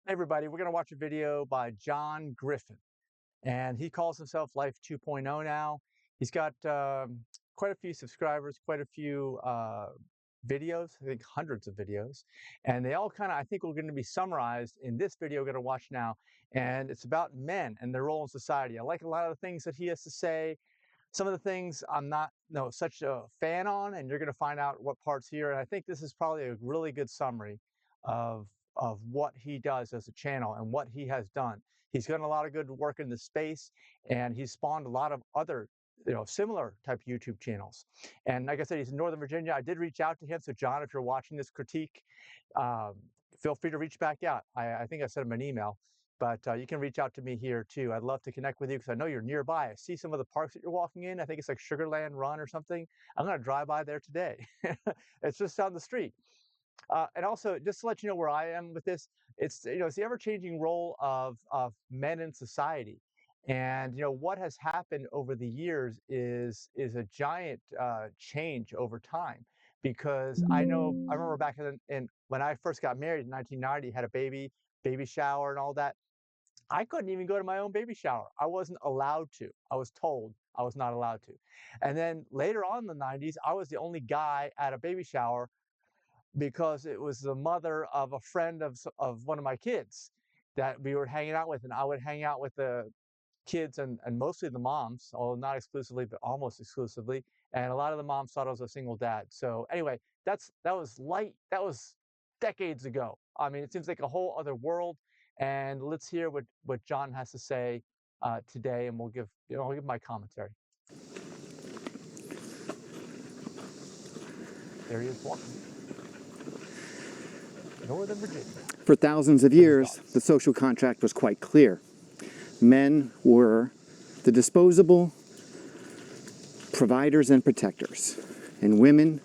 Hey everybody, we're going to watch a video by John Griffin, and he calls himself Life 2.0 now. He's got quite a few subscribers, quite a few videos, I think hundreds of videos, and they all kind of, I think, are going to be summarized in this video we're going to watch now, and it's about men and their role in society. I like a lot of the things that he has to say. Some of the things I'm not such a fan on, and you're going to find out what parts here. And I think this is probably a really good summary of what he does as a channel and what he has done. He's done a lot of good work in this space, and he's spawned a lot of other similar type YouTube channels. And like I said, he's in Northern Virginia. I did reach out to him. So John, if you're watching this critique, um, feel free to reach back out. I think I sent him an email, but you can reach out to me here too. I'd love to connect with you because I know you're nearby. I see some of the parks that you're walking in. I think it's like Sugarland Run or something. I'm going to drive by there today. It's just down the street. And also, just to let you know where I am with this, it's the ever-changing role of men in society, and what has happened over the years is a giant change over time. Because I remember back in when I first got married in 1990, had a baby shower and all that. I couldn't even go to my own baby shower. I wasn't allowed to. I was told I was not allowed to. And then later on in the 90s, I was the only guy at a baby shower because it was the mother of a friend of one of my kids that we were hanging out with, and I would hang out with the kids and mostly the moms, although not exclusively, but almost exclusively. And a lot of the moms thought I was a single dad. So anyway, that was decades ago. I mean, it seems like a whole other world. And let's hear what John has to say today, and I'll give my commentary. There he is walking, Northern Virginia. For thousands of Give his years, thoughts. the social contract was quite clear. Men were the disposable providers and protectors, and women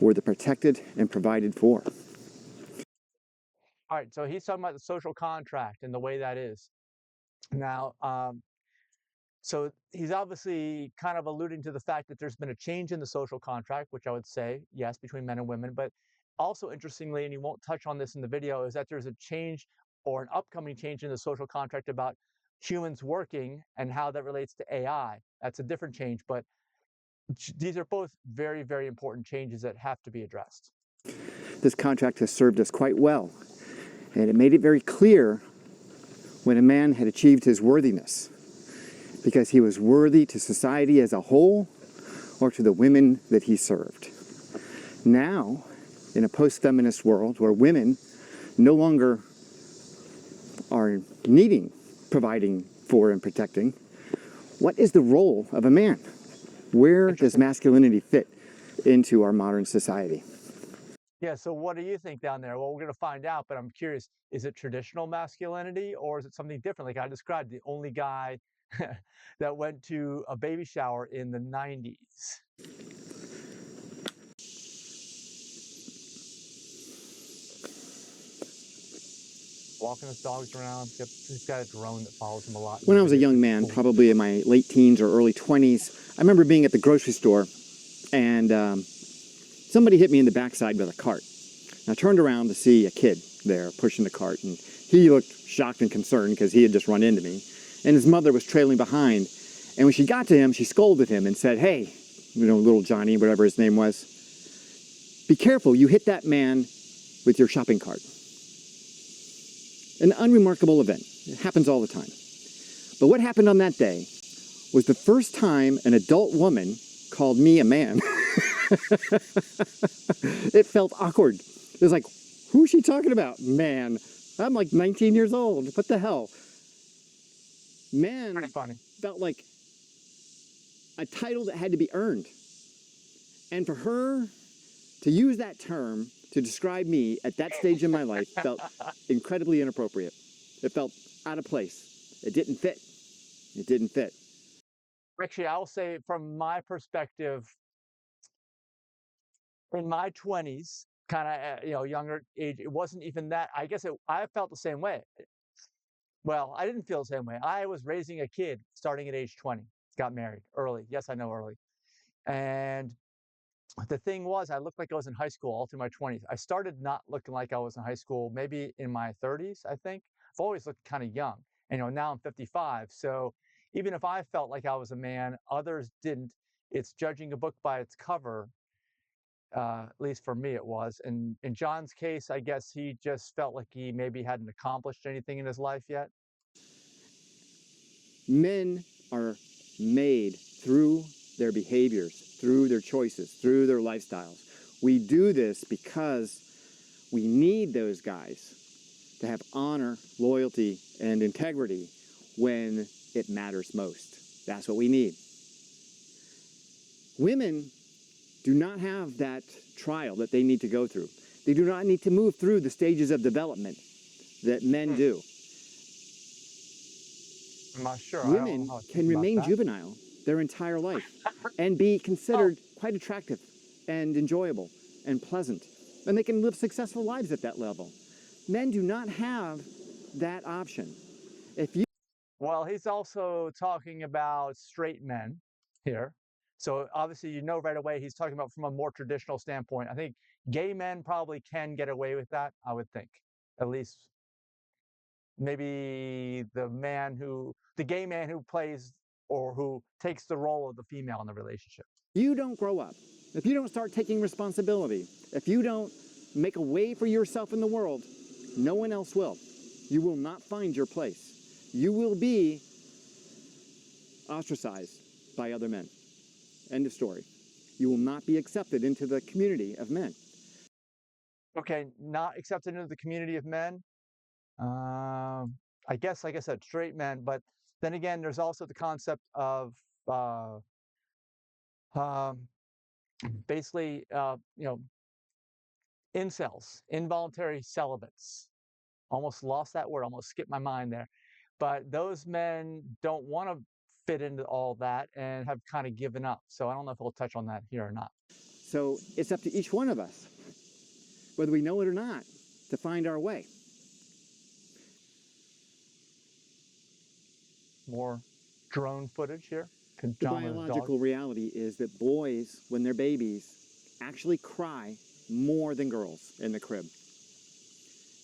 were the protected and provided for. All right, so he's talking about the social contract and the way that is. Now, so he's obviously kind of alluding to the fact that there's been a change in the social contract, which I would say, yes, between men and women. But also interestingly, and he won't touch on this in the video, is that there's a change or an upcoming change in the social contract about humans working and how that relates to AI. That's a different change, but these are both very, very important changes that have to be addressed. This contract has served us quite well, and it made it very clear when a man had achieved his worthiness, because he was worthy to society as a whole or to the women that he served. Now, in a post-feminist world where women no longer are needing providing for and protecting, what is the role of a man? Where does masculinity fit into our modern society? Yeah, so what do you think down there? Well, we're going to find out, but I'm curious, is it traditional masculinity or is it something different? Like I described, the only guy that went to a baby shower in the 90s. Walking his dogs around. He's got a drone that follows him a lot in When the I was a video. young Pretty man, cool. probably in my late teens or early 20s, I remember being at the grocery store and somebody hit me in the backside with a cart. And I turned around to see a kid there pushing the cart, and he looked shocked and concerned because he had just run into me. And his mother was trailing behind. And when she got to him, she scolded him and said, "Hey, little Johnny, whatever his name was, be careful, you hit that man with your shopping cart." An unremarkable event. It happens all the time. But what happened on that day was the first time an adult woman called me a man. It felt awkward. It was like, who is she talking about? Man. I'm like 19 years old. What the hell? Man Pretty funny. felt like a title that had to be earned. And for her to use that term to describe me at that stage in my life felt incredibly inappropriate. It felt out of place. It didn't fit. It didn't fit. Actually, I'll say from my perspective, in my 20s, kind of, younger age, it wasn't even that. I felt the same way. Well, I didn't feel the same way. I was raising a kid starting at age 20, got married early. Yes, I know early. And The thing was, I looked like I was in high school all through my 20s. I started not looking like I was in high school maybe in my 30s, I think. I've always looked kind of young. And, now I'm 55. So even if I felt like I was a man, others didn't. It's judging a book by its cover, at least for me it was. And in John's case, I guess he just felt like he maybe hadn't accomplished anything in his life yet. Men are made through their behaviors, through their choices, through their lifestyles. We do this because we need those guys to have honor, loyalty, and integrity when it matters most. That's what we need. Women do not have that trial that they need to go through. They do not need to move through the stages of development that men do. I'm not sure. Women can remain juvenile their entire life and be considered quite attractive and enjoyable and pleasant. And they can live successful lives at that level. Men do not have that option. Well, he's also talking about straight men here. So obviously, right away, he's talking about from a more traditional standpoint. I think gay men probably can get away with that, I would think. At least maybe the gay man who plays or who takes the role of the female in the relationship. You don't grow up, if you don't start taking responsibility, if you don't make a way for yourself in the world, no one else will. You will not find your place. You will be ostracized by other men. End of story. You will not be accepted into the community of men. Okay, not accepted into the community of men. I guess, like I said, straight men. But then again, there's also the concept of um, basically, incels, involuntary celibates. Almost lost that word, almost skipped my mind there. But those men don't want to fit into all that and have kind of given up. So I don't know if we'll touch on that here or not. So it's up to each one of us, whether we know it or not, to find our way. More drone footage here. The biological reality is that boys, when they're babies, actually cry more than girls in the crib.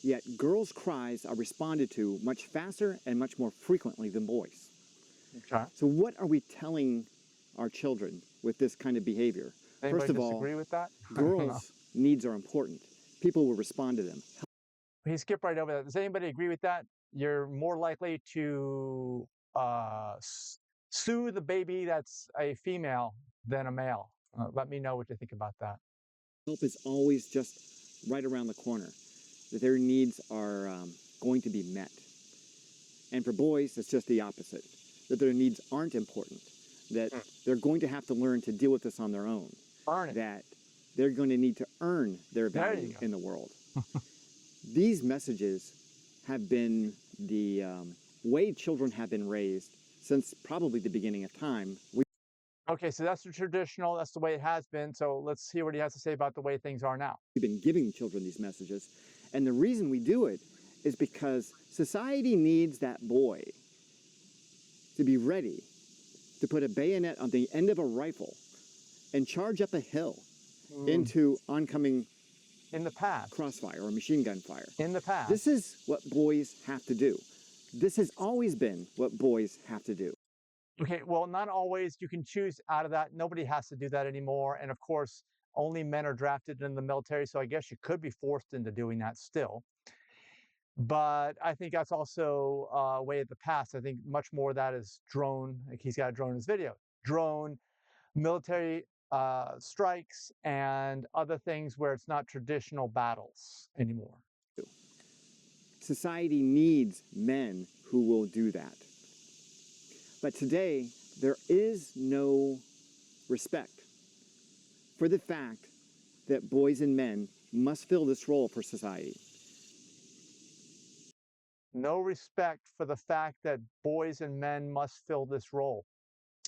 Yet girls' cries are responded to much faster and much more frequently than boys. Okay. So what are we telling our children with this kind of behavior? Anybody First of all, disagree with that? girls' needs are important. People will respond to them. He skipped right over that. Does anybody agree with that? You're more likely to sue the baby that's a female than a male. Let me know what you think about that. Help is always just right around the corner, that their needs are going to be met. And for boys, it's just the opposite, that their needs aren't important, that they're going to have to learn to deal with this on their own, that they're going to need to earn their value in the world. These messages have been the way children have been raised since probably the beginning of time. Okay, so that's the traditional, that's the way it has been. So let's hear what he has to say about the way things are now. We've been giving children these messages. And the reason we do it is because society needs that boy to be ready to put a bayonet on the end of a rifle and charge up a hill into oncoming crossfire or machine gun fire. In the past. This is what boys have to do. This has always been what boys have to do. Okay, well, not always. You can choose out of that. Nobody has to do that anymore. And of course, only men are drafted in the military. So I guess you could be forced into doing that still. But I think that's also a way of the past. I think much more of that is drone. Like he's got a drone in his video. Drone, military strikes, and other things where it's not traditional battles anymore. Society needs men who will do that. But today, there is no respect for the fact that boys and men must fill this role for society. No respect for the fact that boys and men must fill this role.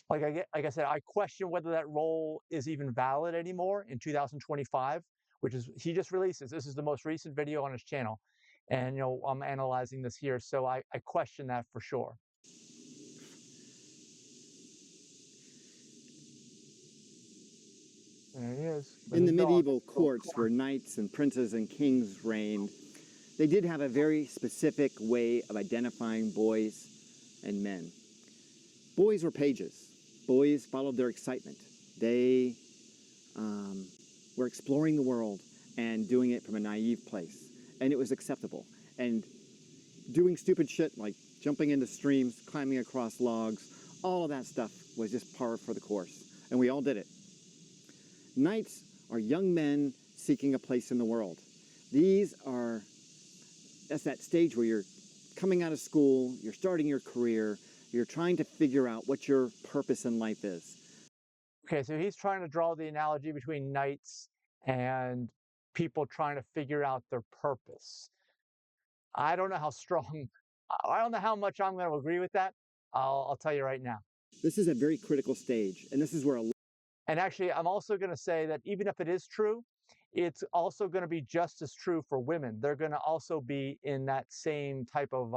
Like I said, I question whether that role is even valid anymore in 2025, which is, he just released this. This is the most recent video on his channel. And, I'm analyzing this here. So I question that for sure. There he is. With In the his dog. medieval courts where knights and princes and kings reigned, they did have a very specific way of identifying boys and men. Boys were pages. Boys followed their excitement. They were exploring the world and doing it from a naive place. And it was acceptable. And doing stupid shit like jumping into streams, climbing across logs, all of that stuff was just par for the course. And we all did it. Knights are young men seeking a place in the world. That's that stage where you're coming out of school, you're starting your career, you're trying to figure out what your purpose in life is. Okay, so he's trying to draw the analogy between knights and people trying to figure out their purpose. I don't know how strong, I don't know how much I'm going to agree with that. I'll tell you right now. This is a very critical stage, and this is where And actually, I'm also going to say that even if it is true, it's also going to be just as true for women. They're going to also be in that same type of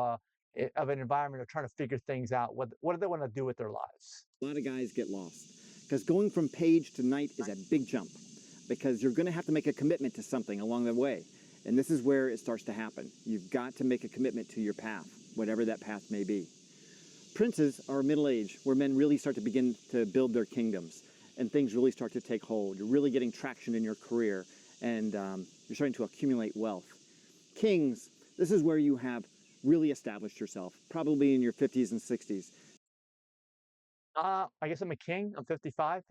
an environment of trying to figure things out. What do they want to do with their lives? a lot of guys get lost. Because going from page to knight is a big jump. Because you're going to have to make a commitment to something along the way. And this is where it starts to happen. You've got to make a commitment to your path, whatever that path may be. Princes are middle age, where men really start to begin to build their kingdoms. And things really start to take hold. You're really getting traction in your career. And you're starting to accumulate wealth. Kings, this is where you have really established yourself, probably in your 50s and 60s. I guess I'm a king. I'm 55.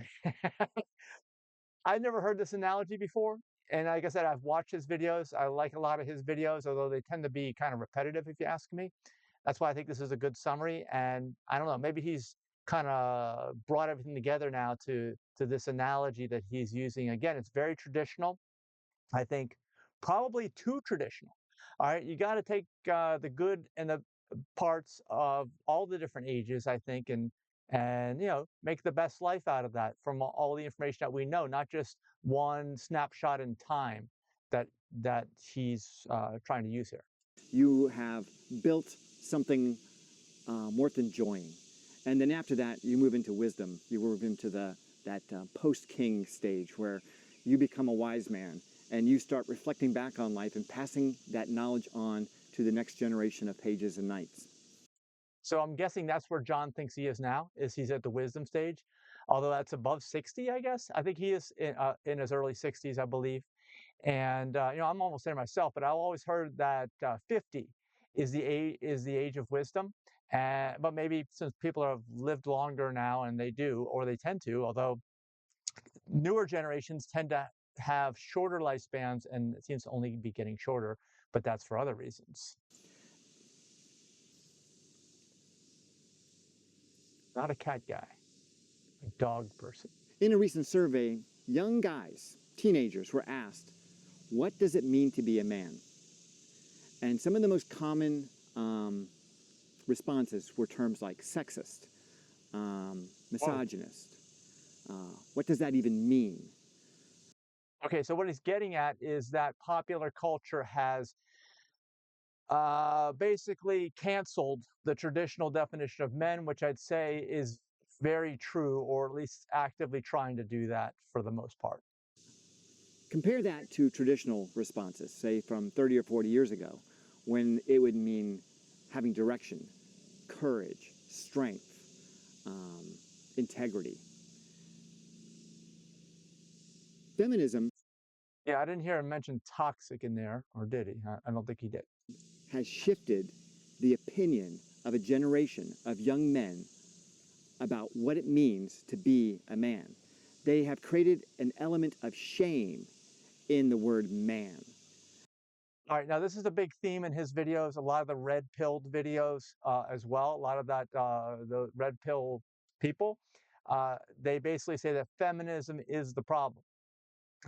I've never heard this analogy before. And like I said, I've watched his videos. I like a lot of his videos, although they tend to be kind of repetitive, if you ask me. That's why I think this is a good summary. And I don't know, maybe he's kind of brought everything together now to this analogy that he's using. Again, it's very traditional. I think probably too traditional. All right, you got to take the good and the parts of all the different ages, I think, and make the best life out of that from all the information that we know, not just one snapshot in time that he's trying to use here. You have built something worth enjoying. And then after that, you move into wisdom. You move into that post-king stage where you become a wise man and you start reflecting back on life and passing that knowledge on to the next generation of pages and knights. So I'm guessing that's where John thinks he is now, is he's at the wisdom stage, although that's above 60, I guess. I think he is in his early 60s, I believe. And I'm almost there myself, but I've always heard that 50 is the age of wisdom. But maybe since people have lived longer now, and they do, or they tend to, although newer generations tend to have shorter lifespans, and it seems to only be getting shorter, but that's for other reasons. Not a cat guy, a dog person. In a recent survey, young guys, teenagers, were asked, what does it mean to be a man? And some of the most common responses were terms like sexist, misogynist. What does that even mean? Okay, so what he's getting at is that popular culture has basically canceled the traditional definition of men, which I'd say is very true, or at least actively trying to do that for the most part. Compare that to traditional responses, say from 30 or 40 years ago, when it would mean having direction, courage, strength, integrity. Feminism Yeah, I didn't hear him mention toxic in there, or did he? I don't think he did. has shifted the opinion of a generation of young men about what it means to be a man. They have created an element of shame in the word man. All right, now this is a big theme in his videos, a lot of the red-pilled videos as well, a lot of that, the red pill people, they basically say that feminism is the problem.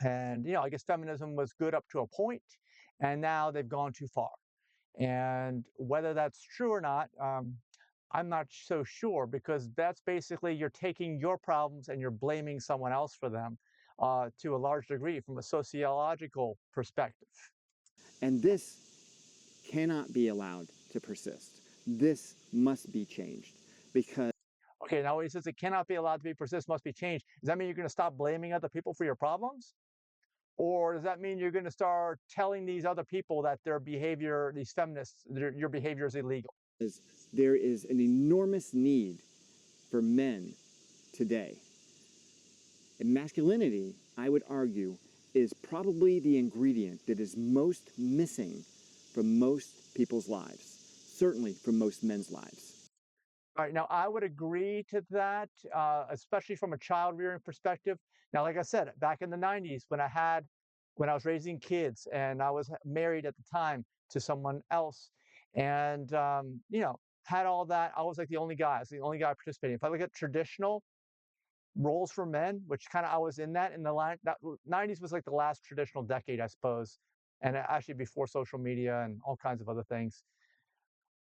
And, I guess feminism was good up to a point, and now they've gone too far. And whether that's true or not, I'm not so sure, because that's basically you're taking your problems and you're blaming someone else for them to a large degree from a sociological perspective. And this cannot be allowed to persist. This must be changed because Okay, now he says it cannot be allowed to be persist, must be changed. Does that mean you're going to stop blaming other people for your problems? Or does that mean you're going to start telling these other people that their behavior, these feminists, your behavior is illegal? There is an enormous need for men today. And masculinity, I would argue, is probably the ingredient that is most missing from most people's lives, certainly from most men's lives. All right, now I would agree to that, especially from a child rearing perspective. Now, like I said, back in the 90s, when I was raising kids and I was married at the time to someone else, and had all that, I was like the only guy. I was the only guy participating. If I look at traditional roles for men, which kind of I was in that in the 90s was like the last traditional decade, I suppose, and actually before social media and all kinds of other things.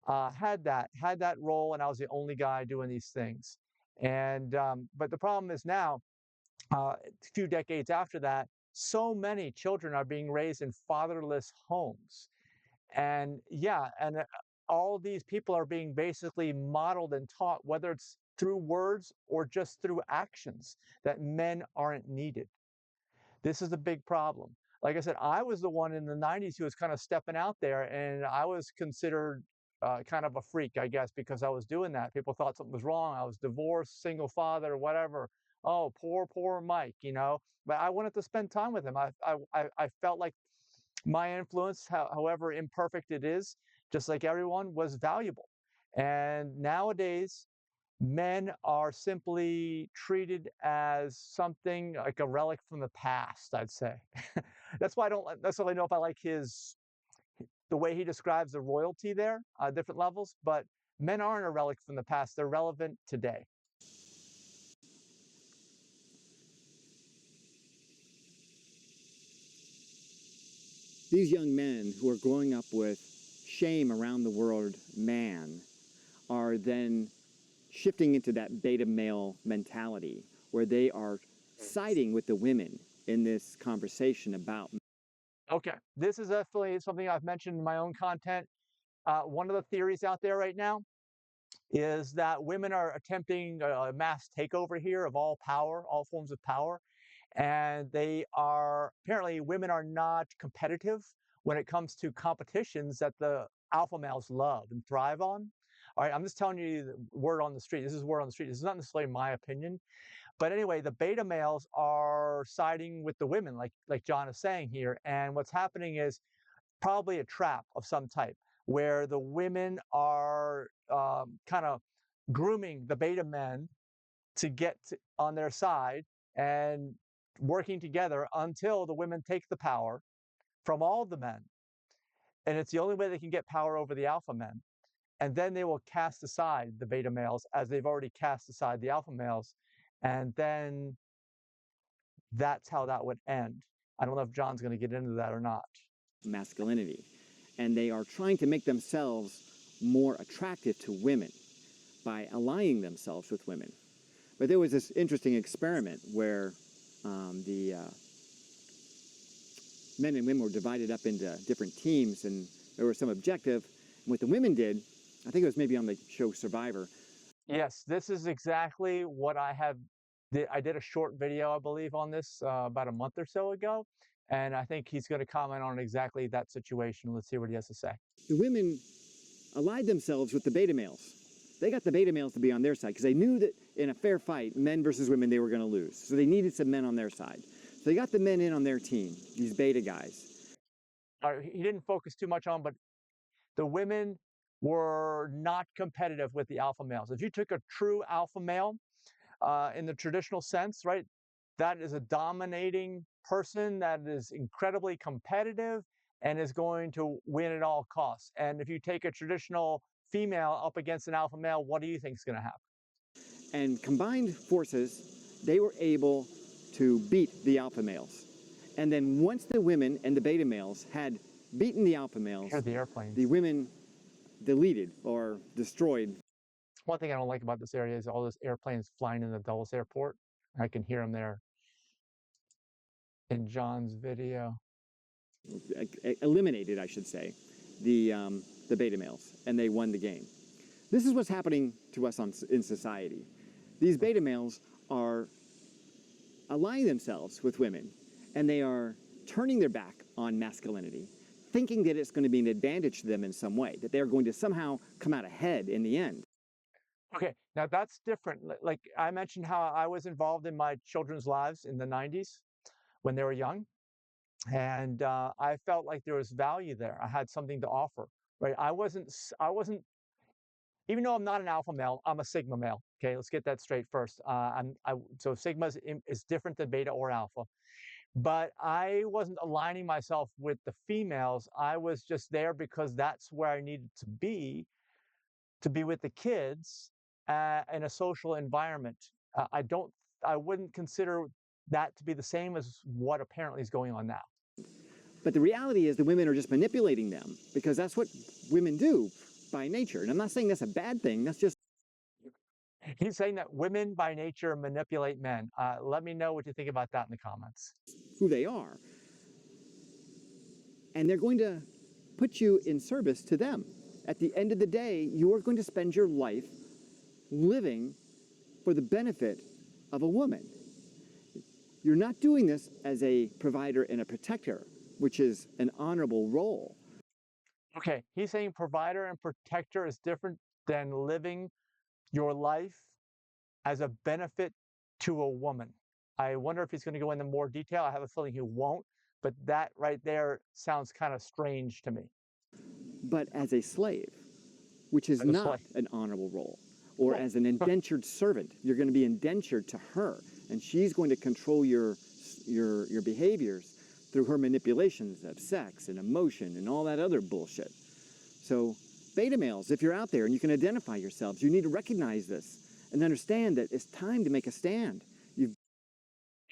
Had that role, and I was the only guy doing these things. And but the problem is now, a few decades after that, so many children are being raised in fatherless homes, and all these people are being basically modeled and taught, whether it's through words or just through actions, that men aren't needed. This is a big problem. Like I said, I was the one in the 90s who was kind of stepping out there, and I was considered kind of a freak, I guess, because I was doing that. People thought something was wrong. I was divorced, single father, whatever. Oh, poor Mike, you know. But I wanted to spend time with him. I felt like my influence, however imperfect it is, just like everyone, was valuable. And nowadays, men are simply treated as something like a relic from the past, I'd say. That's why I don't necessarily know if I like the way he describes the royalty there, different levels, but men aren't a relic from the past. They're relevant today. These young men who are growing up with shame around the word man are then shifting into that beta male mentality where they are siding with the women in this conversation about. Okay, this is definitely something I've mentioned in my own content. One of the theories out there right now is that women are attempting a mass takeover here of all power, all forms of power. And apparently, women are not competitive when it comes to competitions that the alpha males love and thrive on. All right, I'm just telling you the word on the street. This is word on the street. This is not necessarily my opinion. But anyway, the beta males are siding with the women, like John is saying here. And what's happening is probably a trap of some type where the women are kind of grooming the beta men to on their side and working together until the women take the power from all the men. And it's the only way they can get power over the alpha men. And then they will cast aside the beta males as they've already cast aside the alpha males. And then that's how that would end. I don't know if John's going to get into that or not. Masculinity. And they are trying to make themselves more attractive to women by aligning themselves with women. But there was this interesting experiment where the men and women were divided up into different teams, and there was some objective. And what the women did, I think it was maybe on the show Survivor. Yes, this is exactly what I did a short video, I believe, on this about a month or so ago. And I think he's going to comment on exactly that situation. Let's see what he has to say. The women allied themselves with the beta males. They got the beta males to be on their side because they knew that in a fair fight, men versus women, they were going to lose. So they needed some men on their side. So they got the men in on their team, these beta guys. He didn't focus too much on, but the women were not competitive with the alpha males. If you took a true alpha male in the traditional sense, right, that is a dominating person that is incredibly competitive and is going to win at all costs. And if you take a traditional female up against an alpha male, what do you think is going to happen? And combined forces, they were able to beat the alpha males. And then once the women and the beta males had beaten the alpha males, Here's the airplanes. the women deleted or destroyed. One thing I don't like about this area is all those airplanes flying in the Dulles airport. I can hear them there in John's video. Eliminated, I should say, the beta males, and they won the game. This is what's happening to us in society. These beta males are aligning themselves with women, and they are turning their back on masculinity, thinking that it's going to be an advantage to them in some way, that they're going to somehow come out ahead in the end. Okay, now that's different. Like I mentioned how I was involved in my children's lives in the 90s when they were young, and I felt like there was value there. I had something to offer, right? I wasn't, even though I'm not an alpha male, I'm a sigma male. Okay, let's get that straight first. So sigma is different than beta or alpha, but I wasn't aligning myself with the females. I was just there because that's where I needed to be with the kids in a social environment. I don't, I wouldn't consider that to be the same as what apparently is going on now. But the reality is the women are just manipulating them because that's what women do by nature. And I'm not saying that's a bad thing. That's just He's saying that women by nature manipulate men. Let me know what you think about that in the comments. who they are. And they're going to put you in service to them. At the end of the day, you are going to spend your life living for the benefit of a woman. You're not doing this as a provider and a protector, which is an honorable role. Okay, he's saying provider and protector is different than living your life as a benefit to a woman. I wonder if he's going to go into more detail. I have a feeling he won't, but that right there sounds kind of strange to me. But as a slave, which is not an honorable role, or as an indentured servant, you're going to be indentured to her, and she's going to control your behaviors through her manipulations of sex and emotion and all that other bullshit. So beta males, if you're out there and you can identify yourselves, you need to recognize this and understand that it's time to make a stand.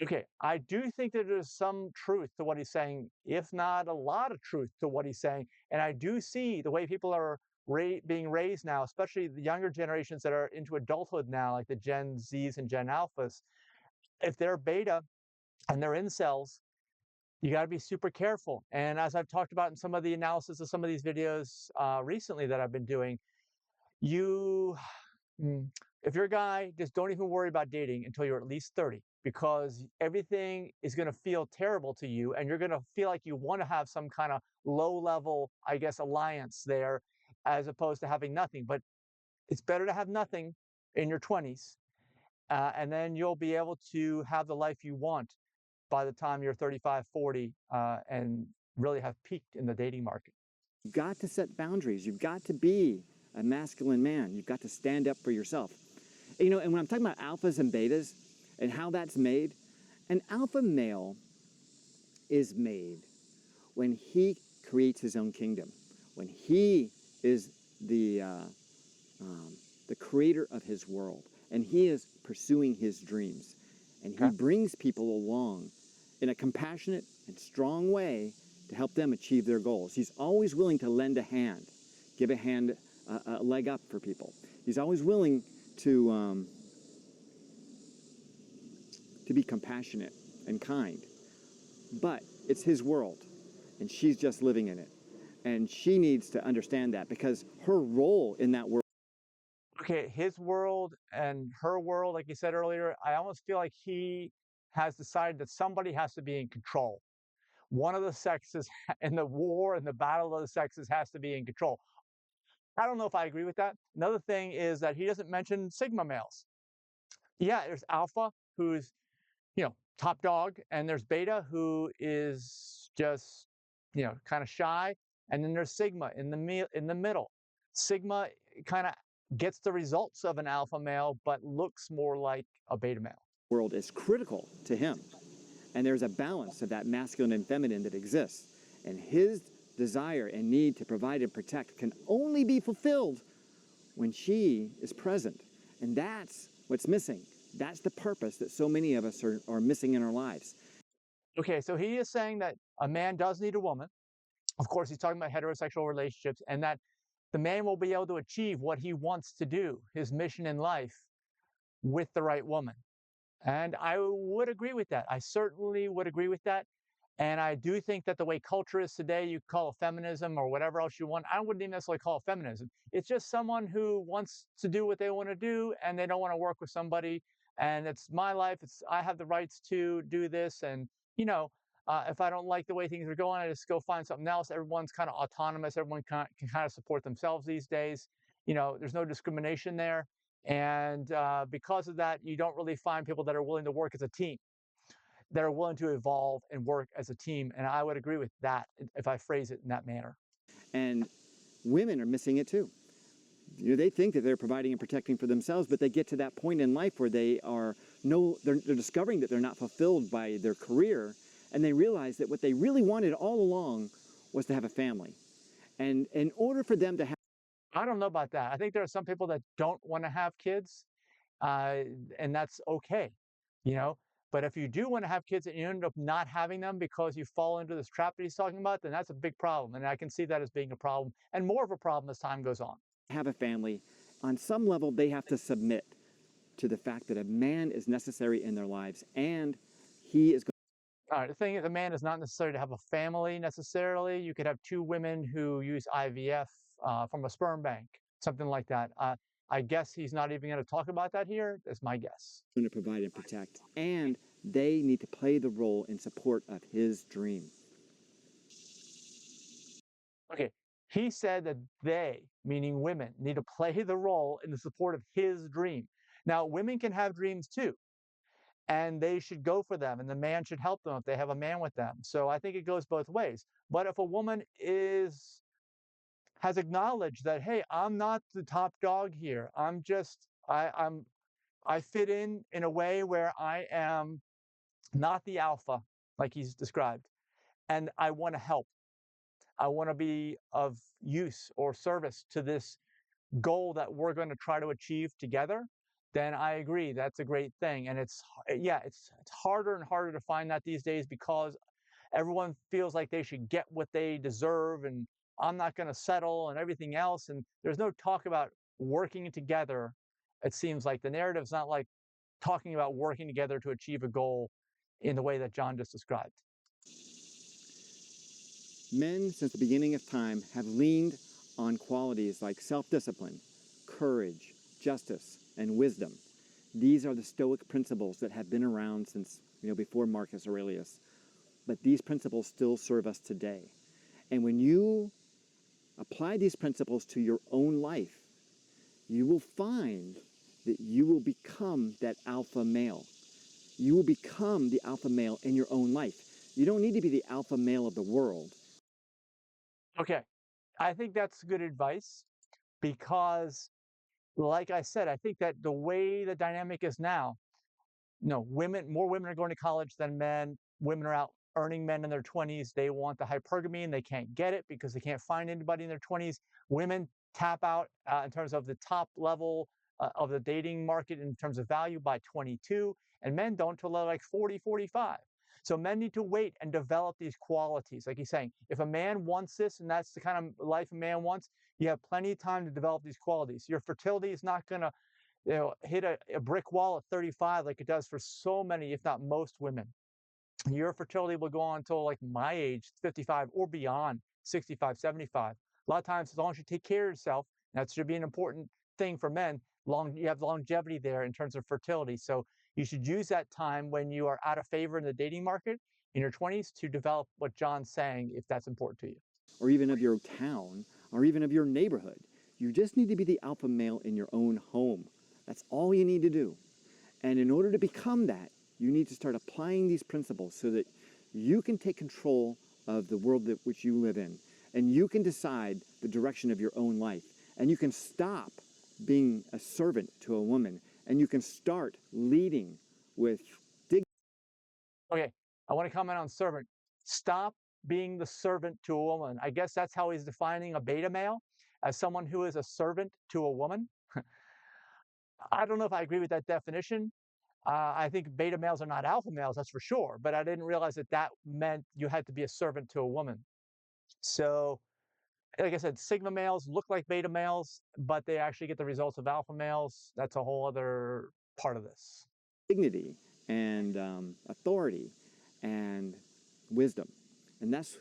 Okay, I do think that there's some truth to what he's saying, if not a lot of truth to what he's saying. And I do see the way people are being raised now, especially the younger generations that are into adulthood now, like the Gen Zs and Gen Alphas. If they're beta and they're incels, you got to be super careful. And as I've talked about in some of the analysis of some of these videos recently that I've been doing, you if you're a guy, just don't even worry about dating until you're at least 30, because everything is going to feel terrible to you and you're going to feel like you want to have some kind of low level, I guess, alliance there as opposed to having nothing. But it's better to have nothing in your 20s, and then you'll be able to have the life you want by the time you're 35, 40, and really have peaked in the dating market. You've got to set boundaries. You've got to be a masculine man. You've got to stand up for yourself. You know, and when I'm talking about alphas and betas and how that's made, an alpha male is made when he creates his own kingdom, when he is the creator of his world, and he is pursuing his dreams, and he brings people along in a compassionate and strong way to help them achieve their goals. He's always willing to lend a hand, give a hand, a leg up for people. He's always willing to be compassionate and kind. But it's his world, and she's just living in it. And she needs to understand that because her role in that world. Okay, his world and her world, like you said earlier, I almost feel like he has decided that somebody has to be in control. One of the sexes in the war and the battle of the sexes has to be in control. I don't know if I agree with that. Another thing is that he doesn't mention sigma males. Yeah, there's alpha, who's, top dog, and there's beta, who is just, kind of shy, and then there's sigma in the middle. Sigma kind of gets the results of an alpha male, but looks more like a beta male. World is critical to him, and there's a balance of that masculine and feminine that exists, and his desire and need to provide and protect can only be fulfilled when she is present, and that's what's missing. That's the purpose that so many of us are missing in our lives. Okay, so he is saying that a man does need a woman. Of course, he's talking about heterosexual relationships, and that the man will be able to achieve what he wants to do, his mission in life, with the right woman. And I would agree with that. I certainly would agree with that. And I do think that the way culture is today, you call it feminism or whatever else you want. I wouldn't even necessarily call it feminism. It's just someone who wants to do what they want to do and they don't want to work with somebody. And it's my life. It's I have the rights to do this. And you know, if I don't like the way things are going, I just go find something else. Everyone's kind of autonomous. Everyone can kind of support themselves these days. You know, there's no discrimination there. And because of that, you don't really find people that are willing to work as a team, that are willing to evolve and work as a team. And I would agree with that if I phrase it in that manner. And women are missing it too. You know, they think that they're providing and protecting for themselves, but they get to that point in life where they're discovering that they're not fulfilled by their career, and they realize that what they really wanted all along was to have a family. And in order for them to have, I don't know about that. I think there are some people that don't want to have kids, uh, and that's okay, you know. But if you do want to have kids and you end up not having them because you fall into this trap that he's talking about, then that's a big problem. And I can see that as being a problem and more of a problem as time goes on. have a family, on some level they have to submit to the fact that a man is necessary in their lives, and he is going. All right, the thing is, a man is not necessary to have a family necessarily. You could have two women who use IVF from a sperm bank, something like that. I guess he's not even going to talk about that here. That's my guess. Going to provide and protect, and they need to play the role in support of his dream. Okay, he said that they, meaning women, need to play the role in the support of his dream. Now, women can have dreams too, and they should go for them, and the man should help them if they have a man with them. So I think it goes both ways. But if a woman has acknowledged that, hey, I'm not the top dog here. I fit in a way where I am not the alpha, like he's described, and I want to help. I want to be of use or service to this goal that we're going to try to achieve together. Then I agree that's a great thing. And it's harder and harder to find that these days because everyone feels like they should get what they deserve and I'm not going to settle and everything else. And there's no talk about working together. It seems like the narrative's not like talking about working together to achieve a goal in the way that John just described. Men, since the beginning of time, have leaned on qualities like self-discipline, courage, justice, and wisdom. These are the Stoic principles that have been around since before Marcus Aurelius. But these principles still serve us today. And when you apply these principles to your own life, you will find that you will become that alpha male. You will become the alpha male in your own life. You don't need to be the alpha male of the world. Okay, I think that's good advice because, like I said, I think that the way the dynamic is now, more women are going to college than men. Women are out earning men in their 20s. They want the hypergamy and they can't get it because they can't find anybody in their 20s. Women tap out in terms of the top level of the dating market in terms of value by 22, and men don't till they're like 40, 45. So men need to wait and develop these qualities. Like he's saying, if a man wants this and that's the kind of life a man wants, you have plenty of time to develop these qualities. Your fertility is not going to hit a brick wall at 35 like it does for so many, if not most women. Your fertility will go on until like my age, 55 or beyond, 65, 75. A lot of times, as long as you take care of yourself, that should be an important thing for men. You have longevity there in terms of fertility. So you should use that time when you are out of favor in the dating market in your 20s to develop what John's saying, if that's important to you. Or even of your town, or even of your neighborhood. You just need to be the alpha male in your own home. That's all you need to do. And in order to become that, you need to start applying these principles so that you can take control of the world that which you live in. And you can decide the direction of your own life. And you can stop being a servant to a woman. And you can start leading with dignity. Okay, I want to comment on servant. Stop being the servant to a woman. I guess that's how he's defining a beta male, as someone who is a servant to a woman. I don't know if I agree with that definition. I think beta males are not alpha males, that's for sure. But I didn't realize that that meant you had to be a servant to a woman. So, like I said, sigma males look like beta males, but they actually get the results of alpha males. That's a whole other part of this. Dignity and authority and wisdom. And that's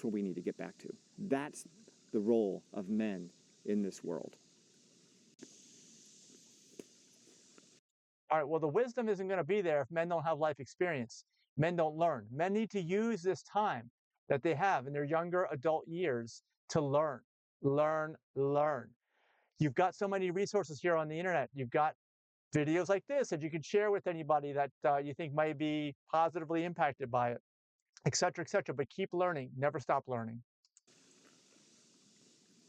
what we need to get back to. That's the role of men in this world. All right, well, the wisdom isn't going to be there if men don't have life experience. Men don't learn. Men need to use this time that they have in their younger adult years to learn, learn, learn. You've got so many resources here on the internet. You've got videos like this that you can share with anybody that you think might be positively impacted by it, et cetera, et cetera. But keep learning, never stop learning.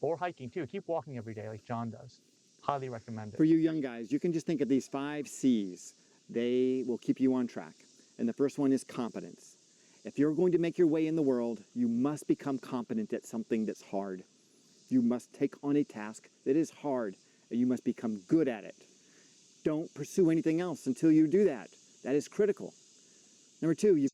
Or hiking too. Keep walking every day like John does. Highly recommend it. For you young guys, you can just think of these 5 C's. They will keep you on track. And the first one is competence. If you're going to make your way in the world, you must become competent at something that's hard. You must take on a task that is hard, and you must become good at it. Don't pursue anything else until you do that. That is critical. Number 2,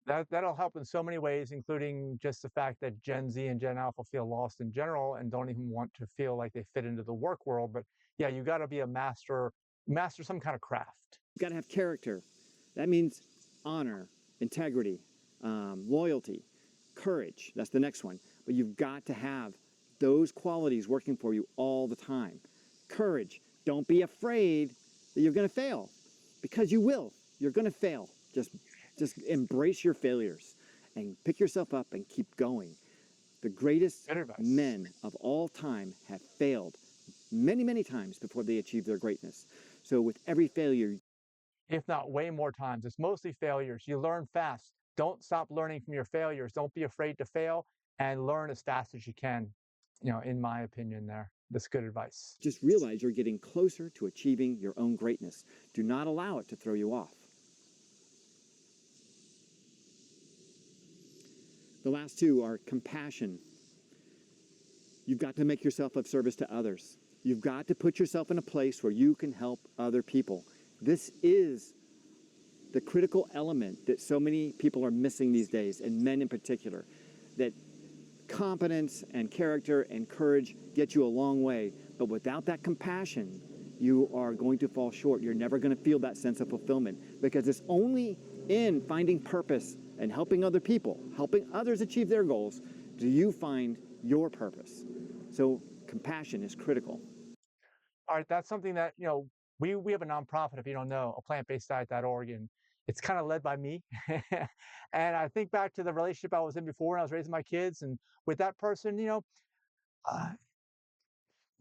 That'll help in so many ways, including just the fact that Gen Z and Gen Alpha feel lost in general and don't even want to feel like they fit into the work world. But yeah, you got to be a master some kind of craft. you've got to have character. That means honor, integrity, loyalty, courage. That's the next one. But you've got to have those qualities working for you all the time. Courage. Don't be afraid that you're going to fail, because you will. You're going to fail. Just embrace your failures and pick yourself up and keep going. The greatest men of all time have failed many, many times before they achieved their greatness. So with every failure, If not way more times, it's mostly failures. You learn fast. Don't stop learning from your failures. Don't be afraid to fail and learn as fast as you can. In my opinion, that's good advice. just realize you're getting closer to achieving your own greatness. Do not allow it to throw you off. The last 2 are compassion. You've got to make yourself of service to others. You've got to put yourself in a place where you can help other people. This is the critical element that so many people are missing these days, and men in particular. That competence and character and courage get you a long way, but without that compassion, you are going to fall short. You're never going to feel that sense of fulfillment, because it's only in finding purpose and helping other people, helping others achieve their goals, do you find your purpose. So compassion is critical. All right, that's something that, we have a nonprofit, if you don't know, a plantbaseddiet.org, and it's kind of led by me. And I think back to the relationship I was in before when I was raising my kids, and with that person, uh,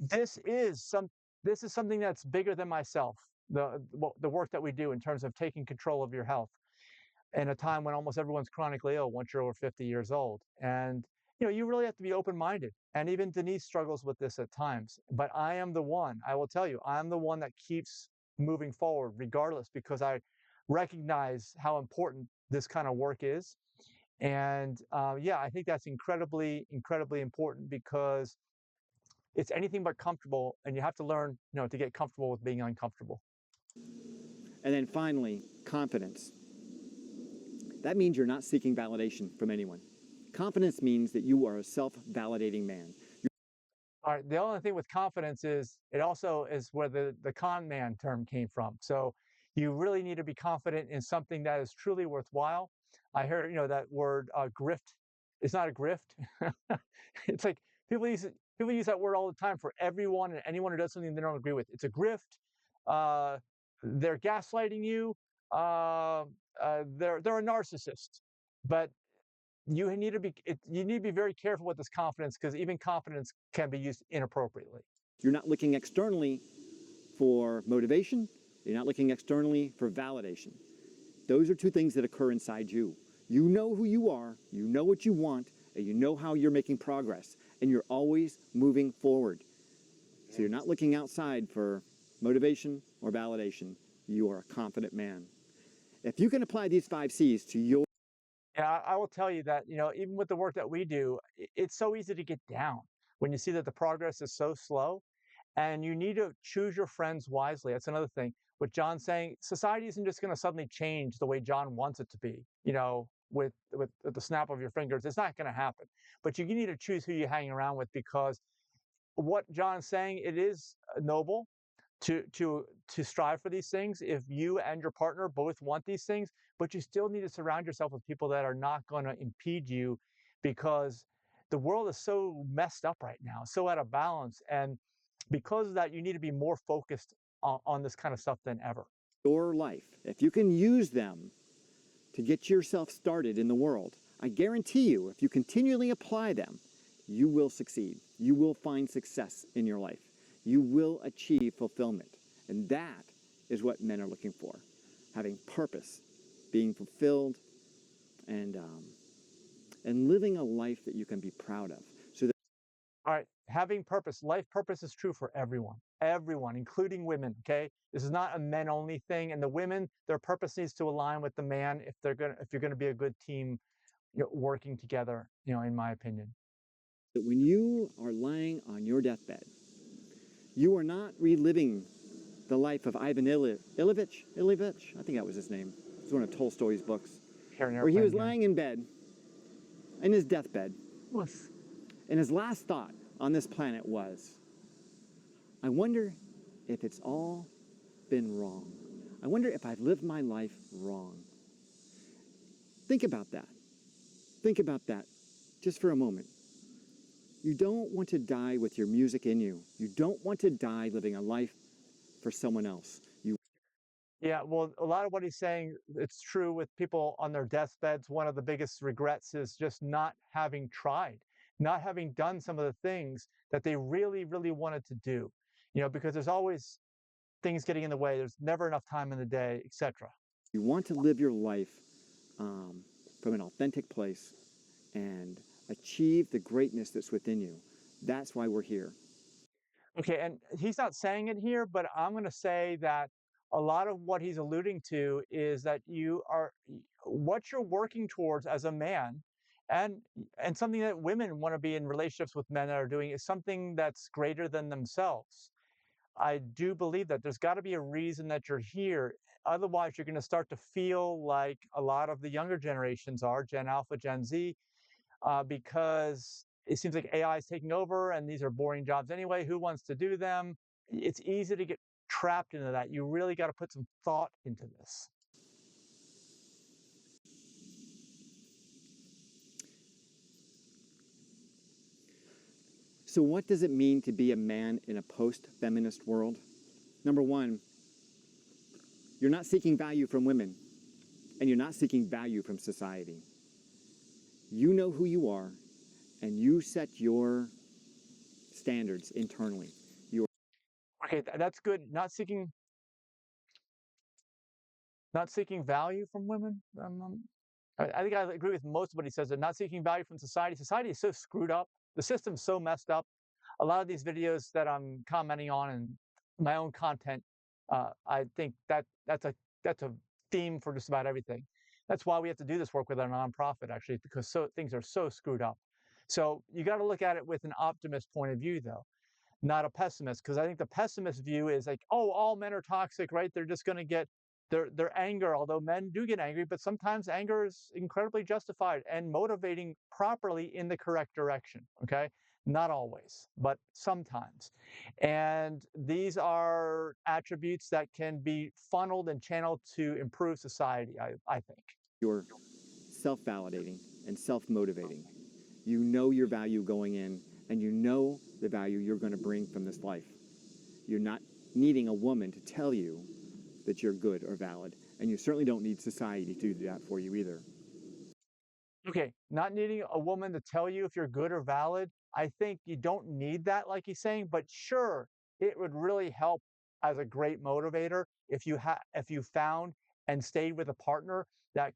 this is something that's bigger than myself. The work that we do in terms of taking control of your health in a time when almost everyone's chronically ill once you're over 50 years old. And you really have to be open-minded. And even Denise struggles with this at times. But I will tell you, I'm the one that keeps moving forward regardless, because I recognize how important this kind of work is. And yeah, I think that's incredibly, incredibly important, because it's anything but comfortable, and you have to learn, to get comfortable with being uncomfortable. And then finally, confidence. That means you're not seeking validation from anyone. Confidence means that you are a self-validating man. All right, the only thing with confidence is it also is where the con man term came from. So you really need to be confident in something that is truly worthwhile. I heard, that word grift. It's not a grift. It's like people use that word all the time for everyone and anyone who does something they don't agree with. It's a grift. They're gaslighting you. They're a narcissist. But you need to be very careful with this confidence, because even confidence can be used inappropriately. You're not looking externally for motivation. You're not looking externally for validation. Those are 2 things that occur inside you. You know who you are, you know what you want, and you know how you're making progress, and you're always moving forward. So you're not looking outside for motivation or validation. You are a confident man. If you can apply these 5 C's to your Yeah, I will tell you that, even with the work that we do, it's so easy to get down when you see that the progress is so slow, and you need to choose your friends wisely. That's another thing. What John's saying, society isn't just going to suddenly change the way John wants it to be, with the snap of your fingers. It's not going to happen. But you need to choose who you hang around with, because what John's saying, it is noble, to strive for these things if you and your partner both want these things, but you still need to surround yourself with people that are not going to impede you, because the world is so messed up right now, so out of balance, and because of that you need to be more focused on this kind of stuff than ever. Your life, if you can use them to get yourself started in the world, I guarantee you, if you continually apply them, you will succeed. You will find success in your life. You will achieve fulfillment. And that is what men are looking for. Having purpose, being fulfilled, and living a life that you can be proud of. So that All right, having purpose, life purpose is true for everyone, including women, okay? This is not a men only thing, and the women, their purpose needs to align with the man if you're going to be a good team, working together, in my opinion. when you are lying on your deathbed, you are not reliving the life of Ivan Ilyich, I think that was his name. It was one of Tolstoy's books, where he was lying in bed, in his deathbed, and his last thought on this planet was, I wonder if it's all been wrong. I wonder if I've lived my life wrong. Think about that. Think about that just for a moment. You don't want to die with your music in you. You don't want to die living a life for someone else. Yeah, well, a lot of what he's saying, it's true with people on their deathbeds. One of the biggest regrets is just not having tried, not having done some of the things that they really, really wanted to do, because there's always things getting in the way. There's never enough time in the day, etc. You want to live your life from an authentic place and achieve the greatness that's within you. That's why we're here. Okay, and he's not saying it here, but I'm going to say that a lot of what he's alluding to is that what you're working towards as a man, and something that women want to be in relationships with men that are doing, is something that's greater than themselves. I do believe that there's got to be a reason that you're here. Otherwise, you're going to start to feel like a lot of the younger generations are, Gen Alpha, Gen Z, because it seems like AI is taking over and these are boring jobs anyway. Who wants to do them? It's easy to get trapped into that. You really got to put some thought into this. So what does it mean to be a man in a post-feminist world? Number one, you're not seeking value from women, and you're not seeking value from society. You know who you are, and you set your standards internally. Okay, that's good. Not seeking value from women. I think I agree with most of what he says. That not seeking value from society. Society is so screwed up. The system's so messed up. A lot of these videos that I'm commenting on and my own content, I think that's a theme for just about everything. That's why we have to do this work with our nonprofit, actually, because things are so screwed up. So you got to look at it with an optimist point of view, though, not a pessimist, because I think the pessimist view is like, oh, all men are toxic, right? They're just going to get their anger, although men do get angry, but sometimes anger is incredibly justified and motivating properly in the correct direction, okay? Not always, but sometimes. And these are attributes that can be funneled and channeled to improve society, I think. You're self-validating and self-motivating. You know your value going in, and you know the value you're going to bring from this life. You're not needing a woman to tell you that you're good or valid, and you certainly don't need society to do that for you either. Okay, not needing a woman to tell you if you're good or valid, I think you don't need that, like he's saying, but sure, it would really help as a great motivator if you found and stayed with a partner that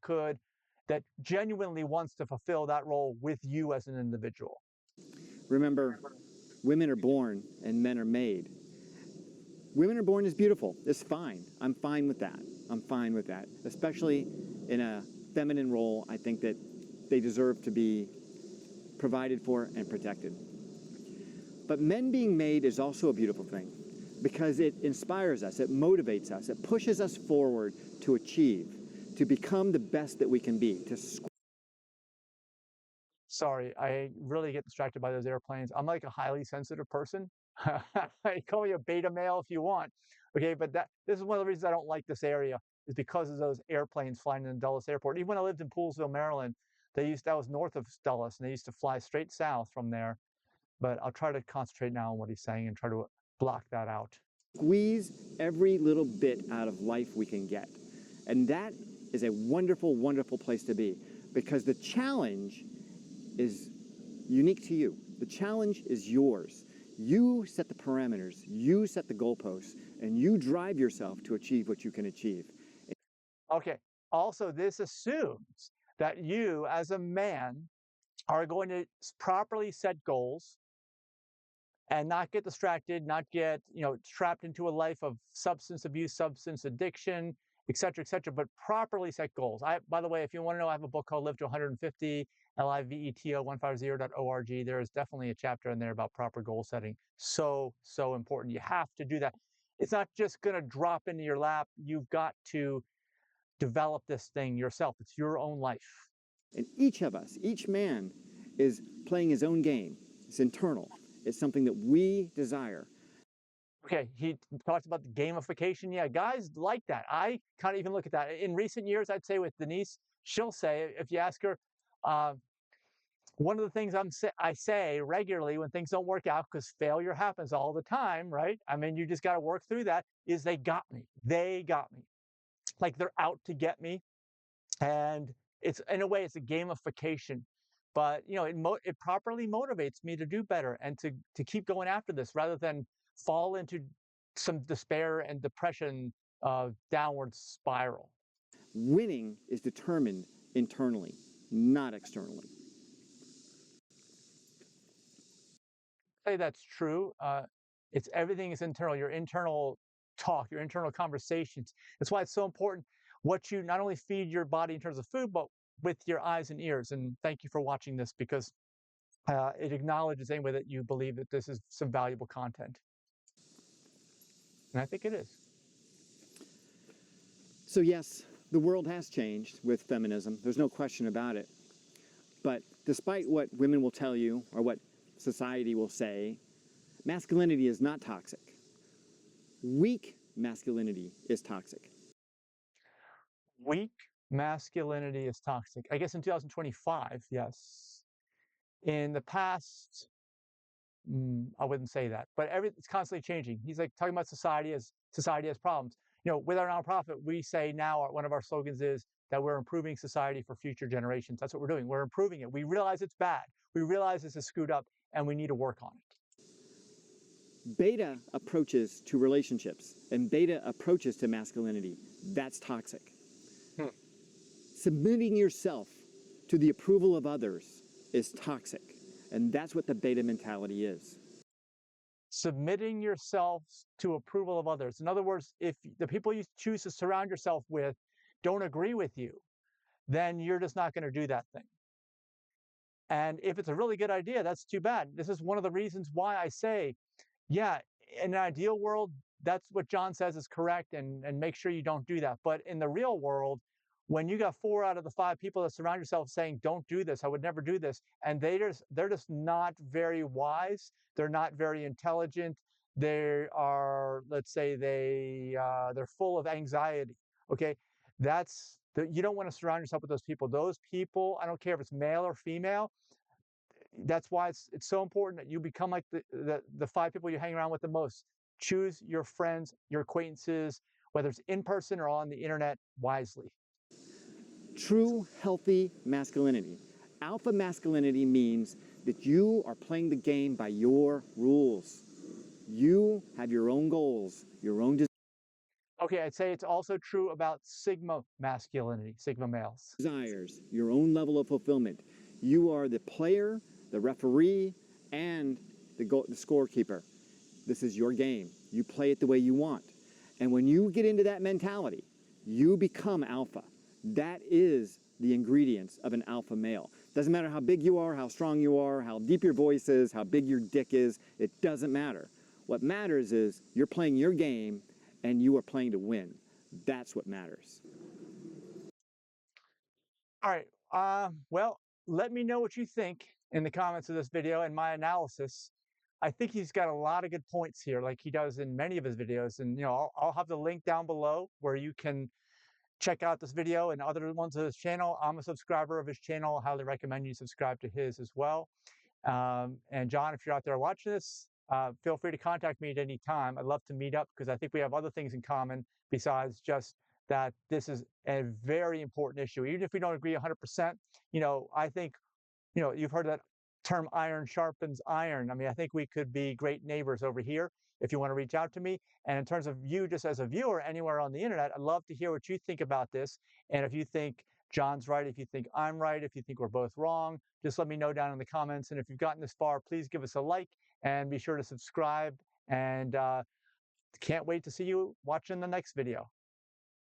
genuinely wants to fulfill that role with you as an individual. Remember, women are born and men are made. Women are born as beautiful. It's fine. I'm fine with that. I'm fine with that. Especially in a feminine role, I think that they deserve to be provided for and protected. But men being made is also a beautiful thing because it inspires us, it motivates us, it pushes us forward to achieve, to become the best that we can be, Sorry, I really get distracted by those airplanes. I'm like a highly sensitive person. Call me a beta male if you want. Okay, but this is one of the reasons I don't like this area is because of those airplanes flying in Dulles Airport. Even when I lived in Poolesville, Maryland, that was north of Dulles, and they used to fly straight south from there. But I'll try to concentrate now on what he's saying and try to block that out. Squeeze every little bit out of life we can get. And that is a wonderful, wonderful place to be, because the challenge is unique to you. The challenge is yours. You set the parameters, you set the goalposts, and you drive yourself to achieve what you can achieve. Okay. Also, this assumes that you, as a man, are going to properly set goals and not get distracted, not get, trapped into a life of substance abuse, substance addiction, et cetera, but properly set goals. By the way, if you want to know, I have a book called Live to 150, liveto150.org. There is definitely a chapter in there about proper goal setting. So important. You have to do that. It's not just going to drop into your lap. You've got to develop this thing yourself. It's your own life. And each of us, each man, is playing his own game. It's internal. It's something that we desire. Okay, he talks about the gamification. Yeah, guys like that. I kind of even look at that. In recent years, I'd say with Denise, she'll say, if you ask her, one of the things I say regularly when things don't work out, because failure happens all the time, right? I mean, you just got to work through that, is they got me. They got me. Like they're out to get me. And it's, in a way, it's a gamification. But, it properly motivates me to do better and to keep going after this rather than fall into some despair and depression downward spiral. Winning is determined internally, not externally. Say that's true. Everything is internal. Your internal talk, your internal conversations. That's why it's so important what you not only feed your body in terms of food, but with your eyes and ears. And thank you for watching this, because it acknowledges anyway that you believe that this is some valuable content. And I think it is. So yes, the world has changed with feminism. There's no question about it. But despite what women will tell you or what society will say, masculinity is not toxic. Weak masculinity is toxic. Weak masculinity is toxic. I guess in 2025, yes. In the past, I wouldn't say that, but it's constantly changing. He's like talking about society has problems. With our nonprofit, we say now one of our slogans is that we're improving society for future generations. That's what we're doing. We're improving it. We realize it's bad. We realize this is screwed up, and we need to work on it. Beta approaches to relationships and beta approaches to masculinity, that's toxic. Submitting yourself to the approval of others is toxic. And that's what the beta mentality is. Submitting yourself to approval of others. In other words, if the people you choose to surround yourself with don't agree with you, then you're just not going to do that thing. And if it's a really good idea, that's too bad. This is one of the reasons why I say, yeah, in an ideal world, that's what John says is correct, and make sure you don't do that. But in the real world, when you got 4 out of the 5 people that surround yourself saying, don't do this, I would never do this, and they're just not very wise, they're not very intelligent, they are, let's say they're full of anxiety, okay? You don't want to surround yourself with those people. Those people, I don't care if it's male or female, that's why it's so important that you become like the 5 people you hang around with the most. Choose your friends, your acquaintances, whether it's in person or on the internet, wisely. True, healthy masculinity. Alpha masculinity means that you are playing the game by your rules. You have your own goals, your own Okay, I'd say it's also true about Sigma masculinity, Sigma males. desires, your own level of fulfillment. You are the player, the referee, and the scorekeeper. This is your game. You play it the way you want. And when you get into that mentality, you become alpha. That is the ingredients of an alpha male. Doesn't matter how big you are, how strong you are, how deep your voice is, how big your dick is. It doesn't matter. What matters is you're playing your game and you are playing to win. That's what matters. All right. Well, let me know what you think in the comments of this video and my analysis. I think he's got a lot of good points here, like he does in many of his videos. And I'll have the link down below where you can check out this video and other ones of his channel. I'm a subscriber of his channel. I highly recommend you subscribe to his as well. And John, if you're out there watching this, feel free to contact me at any time. I'd love to meet up because I think we have other things in common besides just that this is a very important issue. Even if we don't agree 100%, I think, you've heard that term iron sharpens iron. I mean, I think we could be great neighbors over here if you want to reach out to me. And in terms of you just as a viewer anywhere on the internet, I'd love to hear what you think about this. And if you think John's right, if you think I'm right, if you think we're both wrong, just let me know down in the comments. And if you've gotten this far, please give us a like and be sure to subscribe. And can't wait to see you watching the next video.